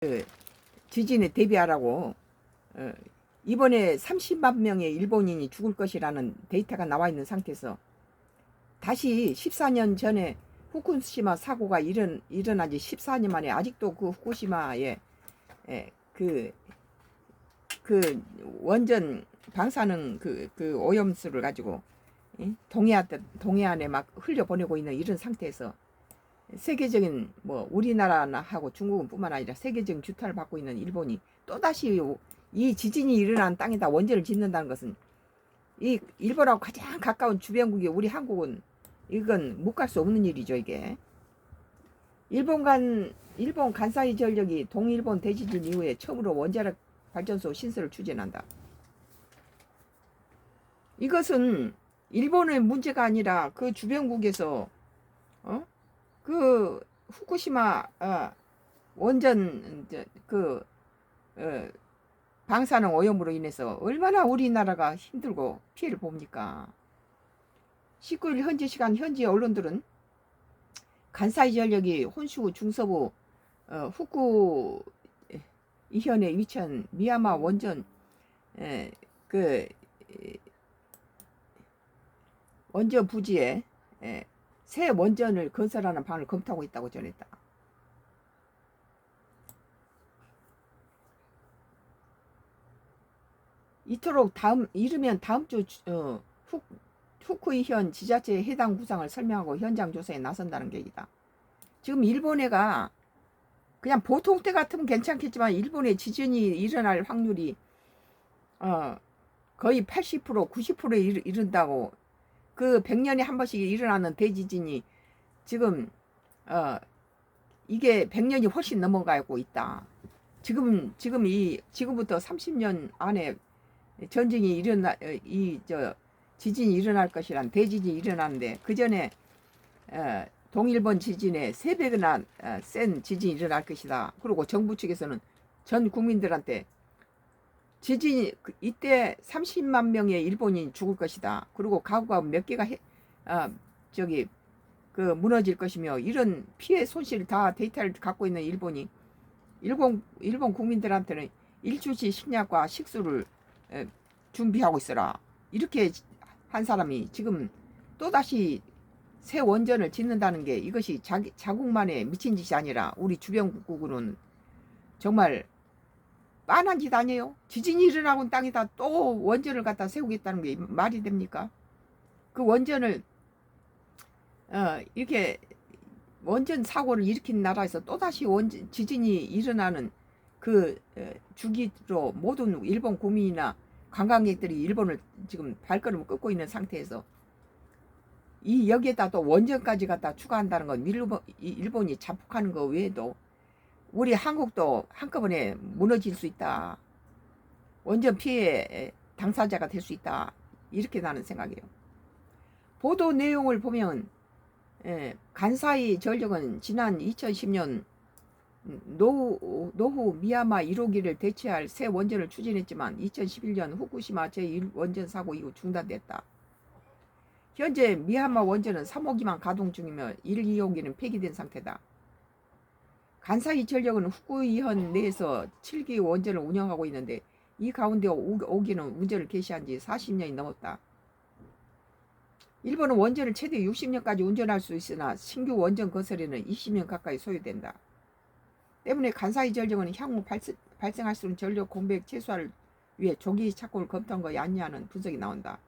그 지진에 대비하라고 이번에 30만 명의 일본인이 죽을 것이라는 데이터가 나와 있는 상태에서 다시 14년 전에 후쿠시마 사고가 일어난 지 14년 만에 아직도 그 후쿠시마에 그 원전 방사능 그 오염수를 가지고 동해안에 막 흘려보내고 있는 이런 상태에서 세계적인 뭐 우리나라나 하고 중국은 뿐만 아니라 세계적인 규탄을 받고 있는 일본이 또다시 이 지진이 일어난 땅에다 원전을 짓는다는 것은 이 일본하고 가장 가까운 주변국이 우리 한국은 이건 못 갈 수 없는 일이죠. 이게 일본 간사이 전력이 동일본 대지진 이후에 처음으로 원자력 발전소 신설을 추진한다. 이것은 일본의 문제가 아니라 그 주변국에서 그 후쿠시마 원전 방사능 오염으로 인해서 얼마나 우리나라가 힘들고 피해를 봅니까? 19일 현지 시간 현지 언론들은 간사이 전력이 혼슈 중서부 후쿠 이현에 위치한 미야마 원전 원전 부지에 새 원전을 건설하는 방안을 검토하고 있다고 전했다. 이토록 이르면 다음 주 후쿠이현 지자체의 해당 구상을 설명하고 현장 조사에 나선다는 계획이다. 지금 일본해가 그냥 보통 때 같으면 괜찮겠지만 일본의 지진이 일어날 확률이 거의 80% 90%에 이른다고. 그 100년에 한 번씩 일어나는 대지진이 지금 이게 100년이 훨씬 넘어가고 있다. 지금부터 30년 안에 전쟁이 지진이 일어날 것이란 대지진이 일어나는데 그 전에 동일본 지진에 3배나 센 지진이 일어날 것이다. 그리고 정부 측에서는 전 국민들한테 지진이 이때 30만 명의 일본인이 죽을 것이다. 그리고 가구가 몇 개가 무너질 것이며 이런 피해 손실 다 데이터를 갖고 있는 일본 국민들한테는 일주시 식량과 식수를 준비하고 있어라. 이렇게 한 사람이 지금 또다시 새 원전을 짓는다는 게 이것이 자국만의 미친 짓이 아니라 우리 주변국으로는 정말 빤한 짓 아니에요? 지진이 일어나고 땅에다 또 원전을 갖다 세우겠다는 게 말이 됩니까? 그 원전을 이렇게 원전 사고를 일으킨 나라에서 또다시 지진이 일어나는 그 주기로 모든 일본 국민이나 관광객들이 일본을 지금 발걸음을 끊고 있는 상태에서 여기에다 또 원전까지 갖다 추가한다는 건 일본이 자폭하는 거 외에도 우리 한국도 한꺼번에 무너질 수 있다. 원전 피해 당사자가 될 수 있다. 이렇게 나는 생각이에요. 보도 내용을 보면 간사이 전력은 지난 2010년 노후 미야마 1호기를 대체할 새 원전을 추진했지만 2011년 후쿠시마 제1원전 사고 이후 중단됐다. 현재 미야마 원전은 3호기만 가동 중이며 1, 2호기는 폐기된 상태다. 간사이 전력은 후쿠이현 내에서 7기 원전을 운영하고 있는데 이 가운데 5기는 운전을 개시한 지 40년이 넘었다. 일본은 원전을 최대 60년까지 운전할 수 있으나 신규 원전 건설에는 20년 가까이 소요된다. 때문에 간사이 전력은 향후 발생할 수 있는 전력 공백 최소화를 위해 조기 착공을 검토한 것이 아니냐는 분석이 나온다.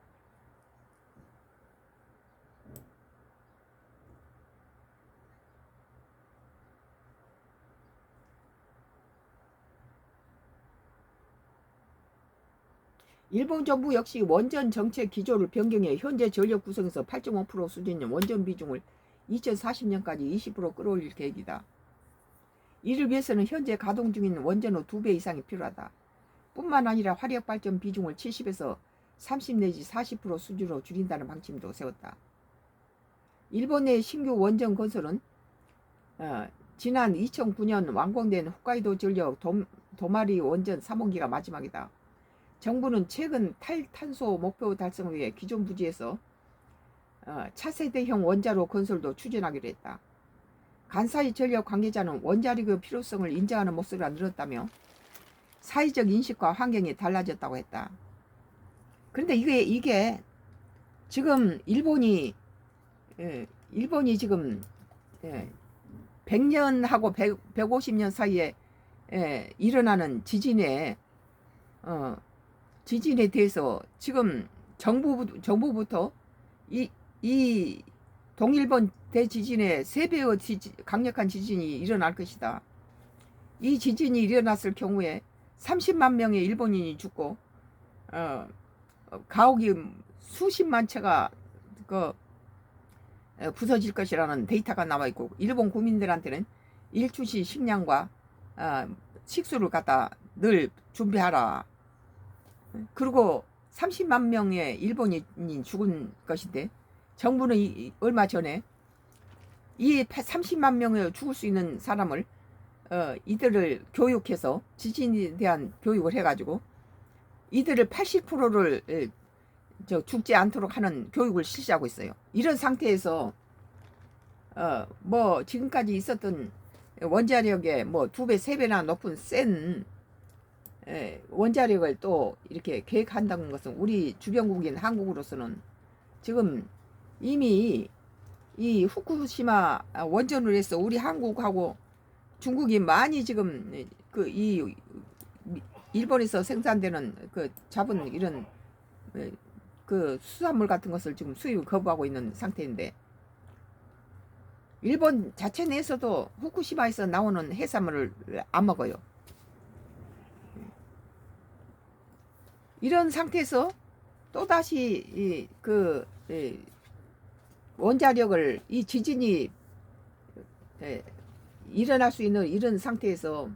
일본 정부 역시 원전 정책 기조를 변경해 현재 전력 구성에서 8.5% 수준인 원전 비중을 2040년까지 20% 끌어올릴 계획이다. 이를 위해서는 현재 가동 중인 원전의 2배 이상이 필요하다. 뿐만 아니라 화력 발전 비중을 70에서 30 내지 40% 수준으로 줄인다는 방침도 세웠다. 일본 내 신규 원전 건설은 지난 2009년 완공된 홋카이도 전력 도마리 원전 3호기가 마지막이다. 정부는 최근 탈탄소 목표 달성을 위해 기존 부지에서 차세대형 원자로 건설도 추진하기로 했다. 간사이 전력 관계자는 원자력의 필요성을 인정하는 목소리가 늘었다며 사회적 인식과 환경이 달라졌다고 했다. 그런데 이게 지금 일본이 지금 100년하고 150년 사이에 일어나는 지진에 대해서 지금 정부부터 이 동일본 대지진의 3배의 강력한 지진이 일어날 것이다. 이 지진이 일어났을 경우에 30만 명의 일본인이 죽고 가옥이 수십만 채가 부서질 것이라는 데이터가 나와 있고, 일본 국민들한테는 일주시 식량과 식수를 갖다 늘 준비하라. 그리고 30만 명의 일본인이 죽은 것인데, 정부는 얼마 전에 이 30만 명의 죽을 수 있는 사람을 이들을 교육해서 지진에 대한 교육을 해가지고 이들을 80%를 죽지 않도록 하는 교육을 실시하고 있어요. 이런 상태에서 뭐 지금까지 있었던 원자력의 뭐 2배, 3배나 높은 센 원자력을 또 이렇게 계획한다는 것은 우리 주변국인 한국으로서는 지금 이미 이 후쿠시마 원전을 해서 우리 한국하고 중국이 많이 지금 이 일본에서 생산되는 잡은 이런 수산물 같은 것을 지금 수입을 거부하고 있는 상태인데, 일본 자체 내에서도 후쿠시마에서 나오는 해산물을 안 먹어요. 이런 상태에서 또다시 원자력을 이 지진이 일어날 수 있는 이런 상태에서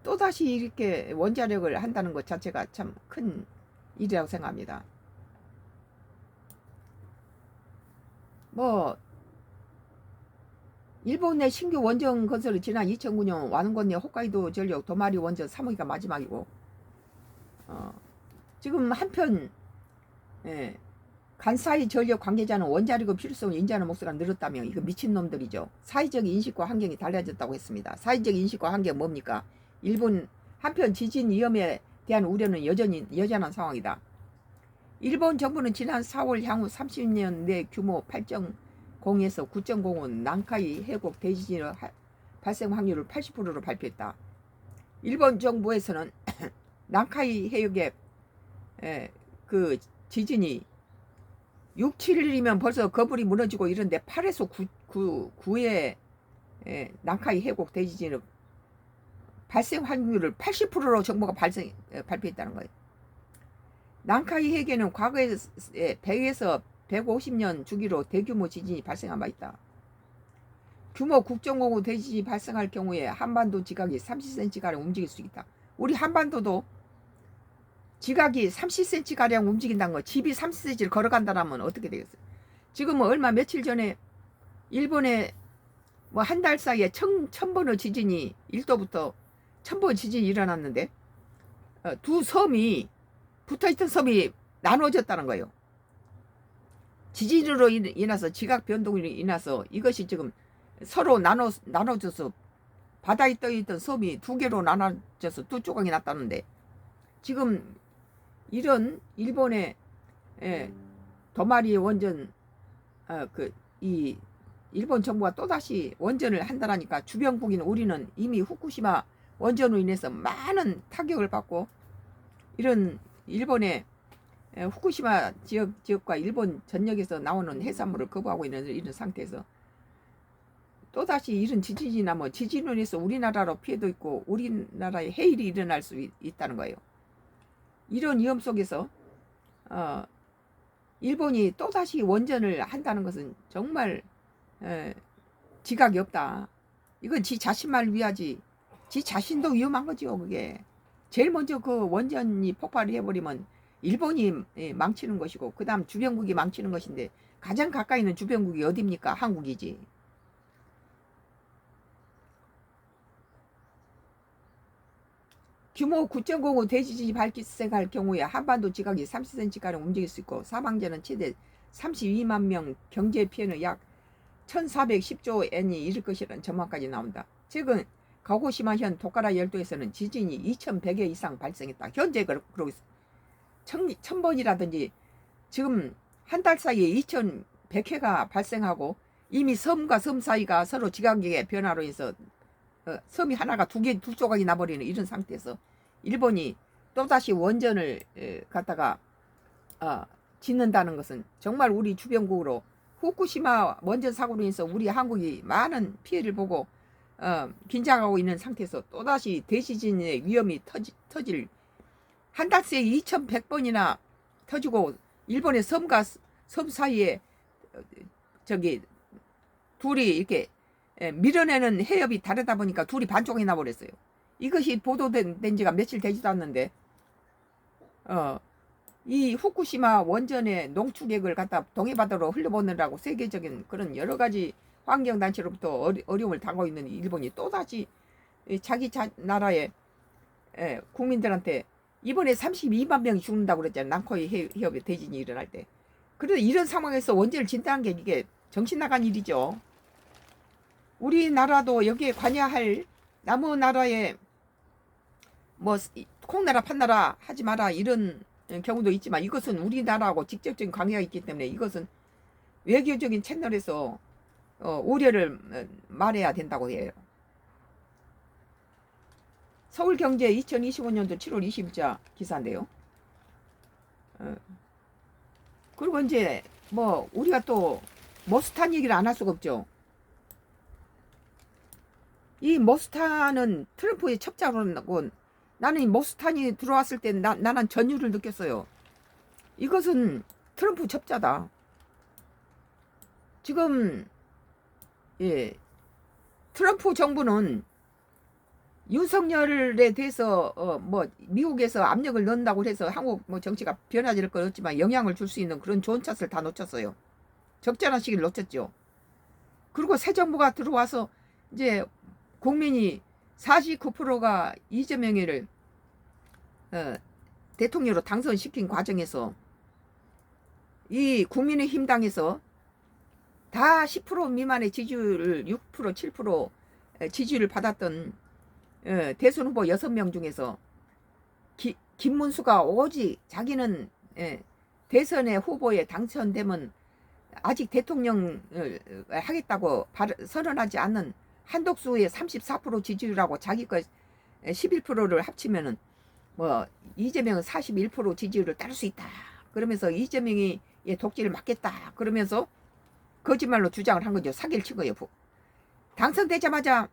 또다시 이렇게 원자력을 한다는 것 자체가 참 큰 일이라고 생각합니다. 뭐 일본의 신규 원전 건설이 지난 2009년 완공된 홋카이도 전력 도마리 원전 3호기가 마지막이고, 지금 한편 간사이 전력 관계자는 원자력의 필요성을 인정하는 목소리가 늘었다며 이거 미친놈들이죠. 사회적 인식과 환경이 달라졌다고 했습니다. 사회적 인식과 환경은 뭡니까? 일본 한편 지진 위험에 대한 우려는 여전한 상황이다. 일본 정부는 지난 4월 향후 30년 내 규모 8.0에서 9.0은 난카이 해곡 대지진의 발생 확률을 80%로 발표했다. 일본 정부에서는 난카이 해역의 지진이 6, 7일이면 벌써 거불이 무너지고 이런데 8에서 9의 난카이 해곡 대지진의 발생 확률을 80%로 정부가 발표했다는 거예요. 난카이 해역에는 과거에 100에서 150년 주기로 대규모 지진이 발생한 바 있다. 규모 9.5 대지진이 발생할 경우에 한반도 지각이 30cm가량 움직일 수 있다. 우리 한반도도 지각이 30cm가량 움직인다는 거, 집이 30cm를 걸어간다면 어떻게 되겠어요? 지금 얼마 며칠 전에 일본에 뭐 한 달 사이에 1000번의 지진이 1도부터 1000번 지진이 일어났는데 두 섬이 붙어있던 섬이 나눠졌다는 거예요. 지진으로 인해서 지각 변동으로 인해서 이것이 지금 서로 나눠져서 바다에 떠있던 섬이 2개로 나눠져서 2조각이 났다는데, 지금 이런 일본의 도마리 원전 이 일본 정부가 또다시 원전을 한다라니까 주변국인 우리는 이미 후쿠시마 원전으로 인해서 많은 타격을 받고, 이런 일본의 후쿠시마 지역과 일본 전역에서 나오는 해산물을 거부하고 있는 이런 상태에서 또다시 이런 지진이 나면 지진으로 인해서 우리나라로 피해도 있고 우리나라에 해일이 일어날 수 있다는 거예요. 이런 위험 속에서 일본이 또다시 원전을 한다는 것은 정말 지각이 없다. 이건 지 자신만 위하지 지 자신도 위험한 거죠. 그게 제일 먼저 그 원전이 폭발을 해버리면 일본이 망치는 것이고, 그 다음 주변국이 망치는 것인데, 가장 가까이 있는 주변국이 어디입니까? 한국이지. 규모 9.05 대지진이 발생할 경우에 한반도 지각이 30cm가량 움직일 수 있고, 사망자는 최대 32만 명, 경제 피해는 약 1410조 엔이 이를 것이라는 전망까지 나온다. 최근 가고시마현 도카라 열도에서는 지진이 2100회 이상 발생했다. 현재 그러고 있어. 1000번이라든지 지금 한 달 사이에 2100회가 발생하고 이미 섬과 섬 사이가 서로 지각의 변화로 인해서 섬이 하나가 두 조각이 나버리는 이런 상태에서 일본이 또다시 원전을 갖다가 짓는다는 것은 정말 우리 주변국으로 후쿠시마 원전 사고로 인해서 우리 한국이 많은 피해를 보고 긴장하고 있는 상태에서 또다시 대지진의 위험이 터질 한 달 새에 2100번이나 터지고 일본의 섬과 섬 사이에 저기 둘이 이렇게 밀어내는 해협이 다르다 보니까 둘이 반쪽이 나버렸어요. 이것이 보도된 지가 며칠 되지도 않는데 이 후쿠시마 원전의 농축액을 갖다 동해바다로 흘려보내라고 세계적인 그런 여러 가지 환경단체로부터 어려움을 당하고 있는 일본이 또다시 자기 나라의 국민들한테 이번에 32만 명이 죽는다고 그랬잖아요. 난코이 해협에 대진이 일어날 때. 그래서 이런 상황에서 원전을 진다는 게 이게 정신 나간 일이죠. 우리나라도 여기에 관여할 남의 나라에 뭐 콩나라 판나라 하지 마라 이런 경우도 있지만 이것은 우리나라하고 직접적인 관계가 있기 때문에 이것은 외교적인 채널에서 우려를 말해야 된다고 해요. 서울경제 2025년도 7월 20일자 기사인데요. 그리고 이제 뭐 우리가 또 머스탄 얘기를 안 할 수가 없죠. 이 머스탄은 트럼프의 첩자로는 나는 이 머스탄이 들어왔을 때 나는 전율을 느꼈어요. 이것은 트럼프 첩자다. 지금 트럼프 정부는 윤석열에 대해서 뭐 미국에서 압력을 넣는다고 해서 한국 뭐 정치가 변화될 건 없지만 영향을 줄 수 있는 그런 좋은 샷을 다 놓쳤어요. 적절한 시기를 놓쳤죠. 그리고 새 정부가 들어와서 이제 국민이 49%가 이재명을 대통령으로 당선시킨 과정에서 이 국민의힘당에서 다 10% 미만의 지지율을 6% 7% 지지율을 받았던 대선 후보 6명 중에서 김문수가 오직 자기는 대선의 후보에 당선되면 아직 대통령을 하겠다고 선언하지 않는 한덕수의 34% 지지율하고 자기 거 11%를 합치면은 뭐 이재명은 41% 지지율을 따를 수 있다. 그러면서 이재명이 독재를 막겠다. 그러면서 거짓말로 주장을 한 거죠. 사기를 친 거예요. 당선되자마자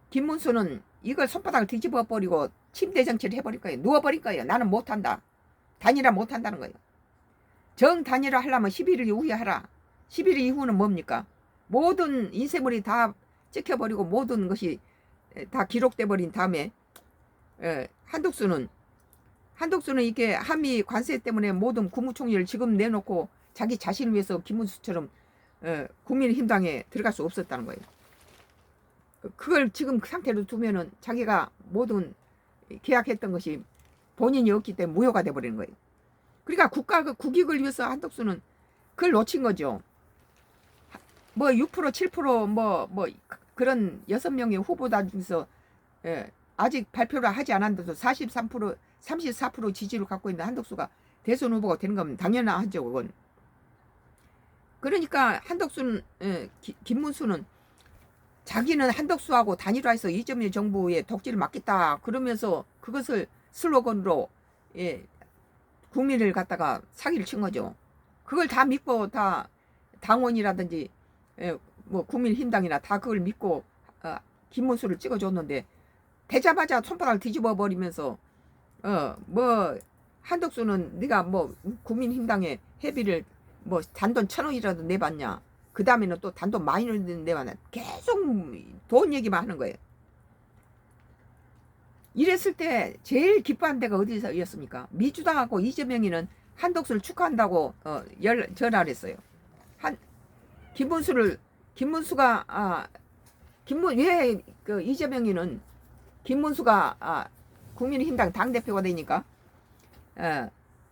김문수는 이걸 손바닥을 뒤집어 버리고 침대 정치를 해버릴 거예요. 누워버릴 거예요. 나는 못한다. 단일화 못한다는 거예요. 정 단일화 하려면 11일 이후에 하라. 11일 이후는 뭡니까? 모든 인쇄물이 다 찍혀버리고 모든 것이 다 기록돼 버린 다음에 한덕수는 이게 한미 관세 때문에 모든 국무총리를 지금 내놓고 자기 자신을 위해서 김문수처럼 국민의힘당에 들어갈 수 없었다는 거예요. 그걸 지금 그 상태로 두면은 자기가 모든 계약했던 것이 본인이 없기 때문에 무효가 돼버리는 거예요. 그러니까 국익을 위해서 한덕수는 그걸 놓친 거죠. 뭐 6% 7% 그런 6명의 후보자 중에서 아직 발표를 하지 않았는데도 43% 34% 지지를 갖고 있는 한덕수가 대선 후보가 되는 건 당연하죠. 그건. 그러니까 한덕수는 김문수는 자기는 한덕수하고 단일화해서 이재명 정부의 독재를 막겠다 그러면서 그것을 슬로건으로 국민을 갖다가 사기를 친 거죠. 그걸 다 믿고 다 당원이라든지 뭐 국민힘당이나 다 그걸 믿고 김문수를 찍어줬는데 되자마자 손바닥을 뒤집어 버리면서 뭐 한덕수는 네가 뭐 국민힘당에 회비를 뭐 단돈 1,000원이라도 내봤냐. 그 다음에는 또 단돈 많이 내봤냐. 계속 돈 얘기만 하는 거예요. 이랬을 때 제일 기뻐한 데가 어디서였습니까? 민주당하고 이재명이는 한덕수를 축하한다고 전화를 했어요. 왜 그 이재명이는 김문수가 국민의힘당 당대표가 되니까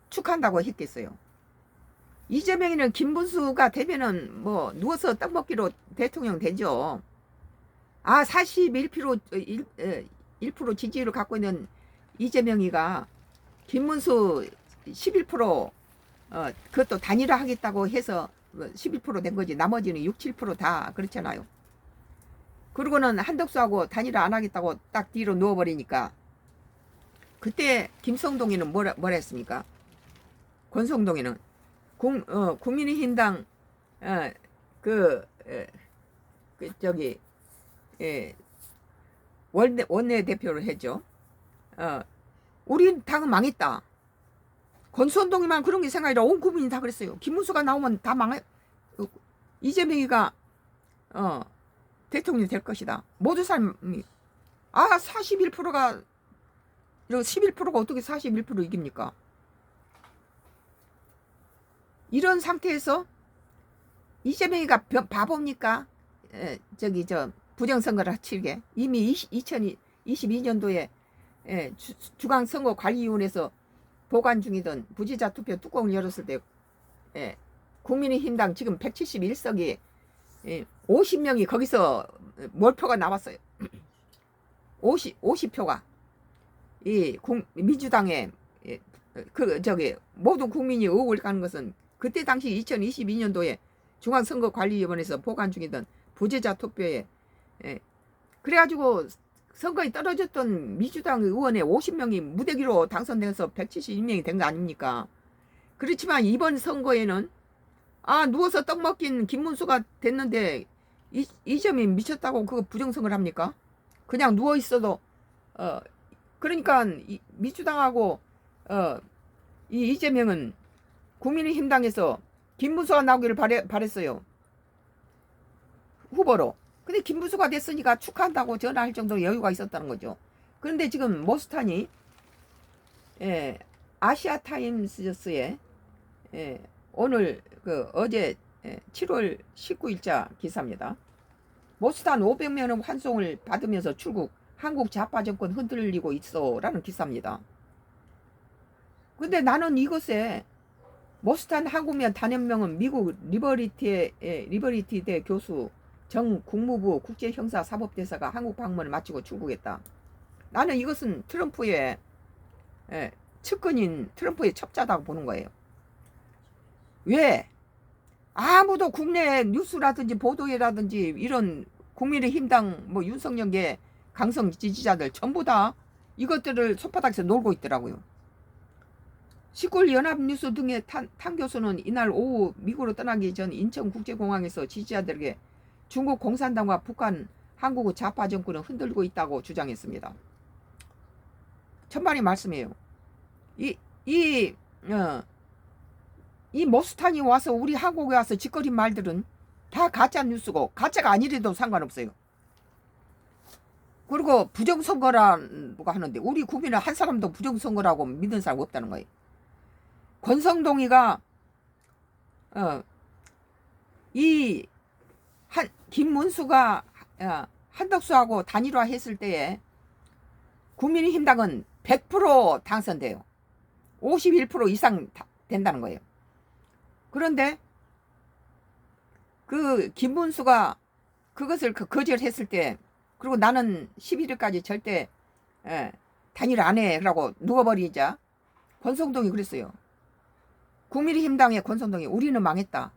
축하한다고 했겠어요. 이재명이는 김문수가 되면은 뭐 누워서 떡 먹기로 대통령 되죠. 41% 1% 지지율을 갖고 있는 이재명이가 김문수 11% 그것도 단일화하겠다고 해서 11%된 거지. 나머지는 6, 7%다 그렇잖아요. 그리고는 한덕수하고 단일화 안 하겠다고 딱 뒤로 누워버리니까 그때 김성동이는 뭐라 했습니까? 권성동이는 국민의힘당 그 저기 원내 대표를 했죠. 우리 당은 망했다. 권선동이만 그런 게 생각이라 온 국민이 다 그랬어요. 김문수가 나오면 다 망해. 이재명이가 대통령이 될 것이다. 모두 사람이 41%가 11%가 어떻게 41% 이깁니까? 이런 상태에서 이재명이가 바보입니까? 부정선거를 치르게 이미 2022년도에 중앙선거관리위원회에서 보관 중이던 부지자 투표 뚜껑을 열었을 때 국민의힘당 지금 171석이 50명이 거기서 몰표가 나왔어요. 50표가 이 민주당에 모든 국민이 의혹을 가는 것은 그때 당시 2022년도에 중앙선거관리위원회에서 보관 중이던 부재자 투표에 그래가지고 선거에 떨어졌던 민주당 의원의 50명이 무대기로 당선돼서 172명이 된 거 아닙니까? 그렇지만 이번 선거에는 누워서 떡 먹긴 김문수가 됐는데 이점이 미쳤다고 그거 부정선거를 합니까? 그냥 누워 있어도 그러니까 민주당하고 이재명은 국민의힘당에서 김문수가 나오기를 바랬어요. 후보로. 근데 김문수가 됐으니까 축하한다고 전화할 정도로 여유가 있었다는 거죠. 그런데 지금 모스탄이 아시아타임스에 오늘 어제 7월 19일자 기사입니다. 모스탄 500명 환송을 받으면서 출국, 한국 좌파 정권 흔들리고 있어 라는 기사입니다. 근데 나는 이것에 모스탄 한국면 단연명은 미국 리버리티대 교수 정 국무부 국제형사사법대사가 한국 방문을 마치고 출국했다. 나는 이것은 트럼프의 측근인 트럼프의 첩자다고 보는 거예요. 왜? 아무도 국내 뉴스라든지 보도에라든지 이런 국민의힘당 윤석열계 강성 지지자들 전부 다 이것들을 손바닥에서 놀고 있더라고요. 19일 연합뉴스 등의 탄 교수는 이날 오후 미국으로 떠나기 전 인천국제공항에서 지지자들에게 중국 공산당과 북한 한국의 좌파 정권을 흔들고 있다고 주장했습니다. 천만의 말씀이에요. 이 모스탄이 와서 우리 한국에 와서 짓거린 말들은 다 가짜 뉴스고 가짜가 아니래도 상관없어요. 그리고 부정선거라고 하는데 우리 국민은 한 사람도 부정선거라고 믿는 사람 없다는 거예요. 권성동이가 김문수가 한덕수하고 단일화 했을 때에 국민의힘당은 100% 당선돼요. 51% 이상 된다는 거예요. 그런데 그 김문수가 그것을 거절했을 때 그리고 나는 11일까지 절대 단일화 안 해라고 누워버리자 권성동이 그랬어요. 국민의힘당의 권성동이 우리는 망했다.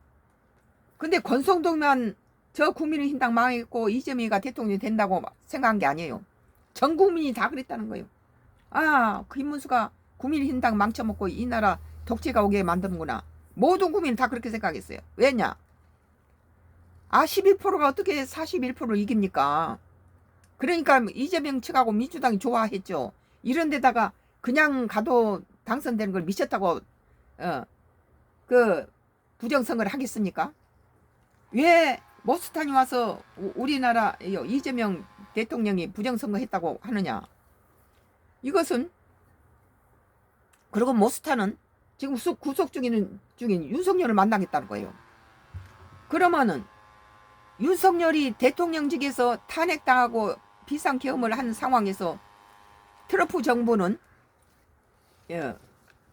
근데 권성동만 저 국민의힘당 망했고 이재명이가 대통령이 된다고 생각한 게 아니에요. 전 국민이 다 그랬다는 거예요. 김문수가 국민의힘당 망쳐먹고 이 나라 독재가 오게 만드는구나. 모든 국민이 다 그렇게 생각했어요. 왜냐? 12%가 어떻게 41%를 이깁니까? 그러니까 이재명 측하고 민주당이 좋아했죠. 이런 데다가 그냥 가도 당선되는 걸 미쳤다고 부정선거를 하겠습니까? 왜 모스탄이 와서 우리나라 이재명 대통령이 부정선거 했다고 하느냐? 이것은 그리고 모스탄은 지금 구속 중인 윤석열을 만나겠다는 거예요. 그러면은 윤석열이 대통령직에서 탄핵당하고 비상계엄을 한 상황에서 트럼프 정부는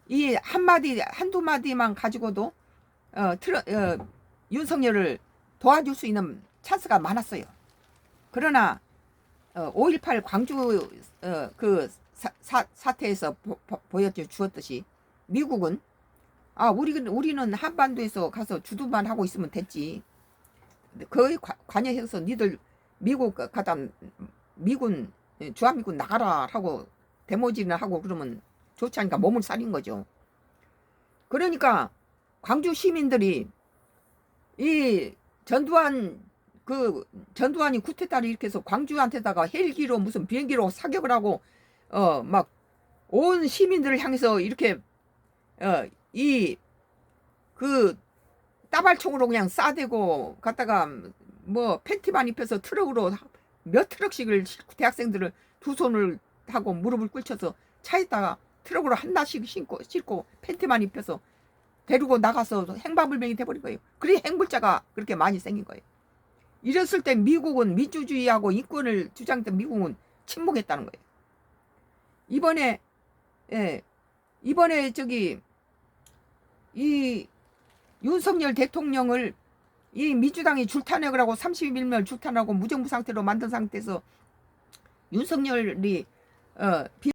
이 한두 마디만 가지고도 윤석열을 도와줄 수 있는 찬스가 많았어요. 그러나 5.18 광주 그 사태에서 주었듯이 미국은 우리는 한반도에서 가서 주둔만 하고 있으면 됐지. 거의 관여해서 니들 미국 가다 미군 주한미군 나가라 하고 데모지나 하고 그러면 좋지 않으니까 몸을 사린 거죠. 그러니까 광주 시민들이 이 전두환이 쿠데타를 일으켜서 광주한테다가 헬기로 무슨 비행기로 사격을 하고 막 온 시민들을 향해서 이렇게 이 그 따발총으로 그냥 싸대고 갔다가 뭐 팬티만 입혀서 트럭으로 몇 트럭씩을 대학생들을 두 손을 하고 무릎을 꿇쳐서 차에다가 트럭으로 하나씩 싣고 팬티만 입혀서 데리고 나가서 행방불명이 돼버린 거예요. 그래 행불자가 그렇게 많이 생긴 거예요. 이랬을 때 미국은 민주주의하고 인권을 주장했던 미국은 침묵했다는 거예요. 이번에 저기 이 윤석열 대통령을 이 민주당이 줄타력을 하고 31명 줄타력하고 무정부 상태로 만든 상태에서 윤석열이